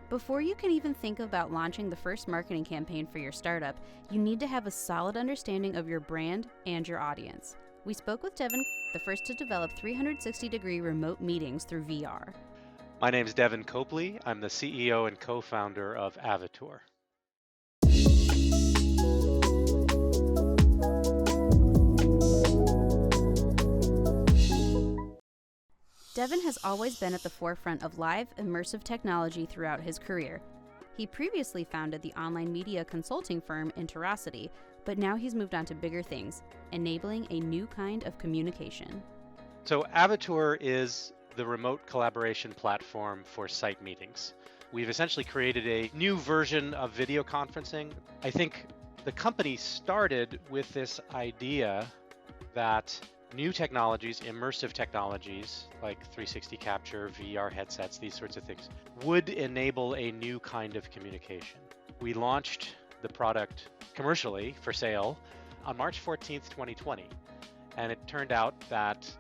Before you can even think about launching the first marketing campaign for your startup, you need to have a solid understanding of your brand and your audience. We spoke with Devon, the first to develop 360-degree remote meetings through VR. My name is Devon Copley. I'm the CEO and co-founder of Avatour. Devon has always been at the forefront of live, immersive technology throughout his career. He previously founded the online media consulting firm Interacity, but now he's moved on to bigger things, enabling a new kind of communication. So Avatour is the remote collaboration platform for site meetings. We've essentially created a new version of video conferencing. I think the company started with this idea that new technologies, immersive technologies like 360 capture, VR headsets, these sorts of things, would enable a new kind of communication. We launched the product commercially for sale on March 14th, 2020. And it turned out that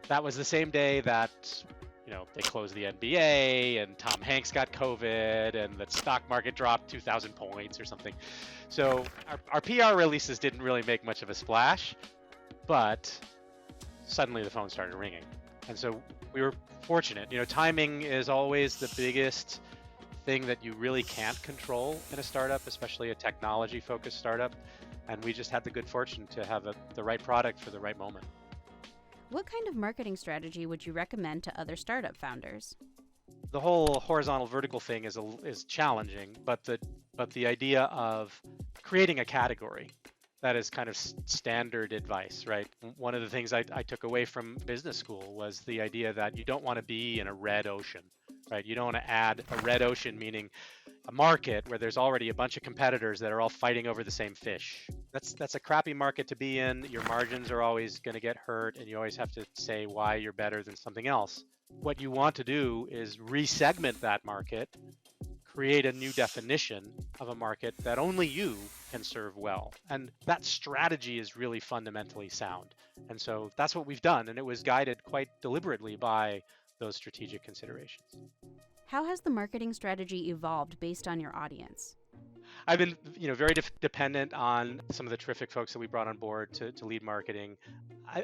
that was the same day that they closed the NBA and Tom Hanks got COVID and the stock market dropped 2,000 points or something. So our PR releases didn't really make much of a splash, but suddenly the phone started ringing. And so we were fortunate. Timing is always the biggest thing that you really can't control in a startup, especially a technology-focused startup. And we just had the good fortune to have the right product for the right moment. What kind of marketing strategy would you recommend to other startup founders? The whole horizontal vertical thing is challenging, but the idea of creating a category, that is kind of standard advice, right? One of the things I took away from business school was the idea that you don't want to be in a red ocean, right? You don't want to add a red ocean, meaning a market where there's already a bunch of competitors that are all fighting over the same fish. That's a crappy market to be in. Your margins are always going to get hurt, and you always have to say why you're better than something else. What you want to do is resegment that market, create a new definition of a market that only you can serve well. And that strategy is really fundamentally sound. And so that's what we've done. And it was guided quite deliberately by those strategic considerations. How has the marketing strategy evolved based on your audience? I've been very dependent on some of the terrific folks that we brought on board to lead marketing.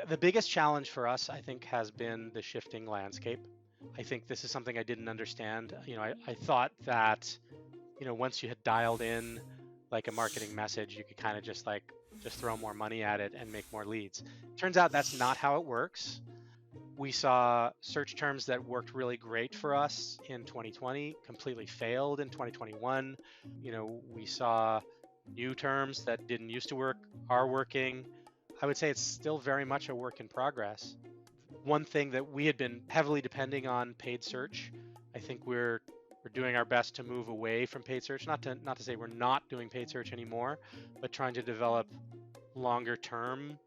The biggest challenge for us, I think, has been the shifting landscape. I think this is something I didn't understand. I thought that, once you had dialed in like a marketing message, you could kind of just throw more money at it and make more leads. Turns out that's not how it works. We saw search terms that worked really great for us in 2020, completely failed in 2021. We saw new terms that didn't used to work are working. I would say it's still very much a work in progress. One thing that we had been heavily depending on paid search. I think we're doing our best to move away from paid search. Not to say we're not doing paid search anymore, but trying to develop longer term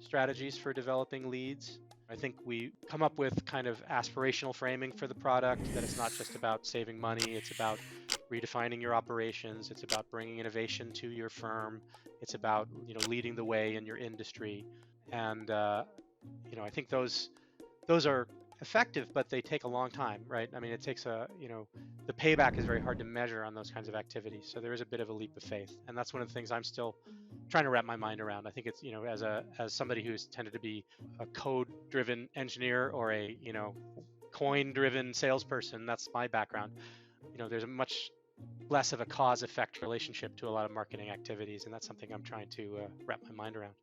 strategies for developing leads. I think we come up with kind of aspirational framing for the product, that it's not just about saving money, it's about redefining your operations, it's about bringing innovation to your firm, it's about leading the way in your industry. And I think those are effective, but they take a long time, right? I mean, it takes the payback is very hard to measure on those kinds of activities. So there is a bit of a leap of faith. And that's one of the things I'm still trying to wrap my mind around. I think it's, as somebody who's tended to be a code-driven engineer or a, coin-driven salesperson, that's my background. There's a much less of a cause-effect relationship to a lot of marketing activities. And that's something I'm trying to wrap my mind around.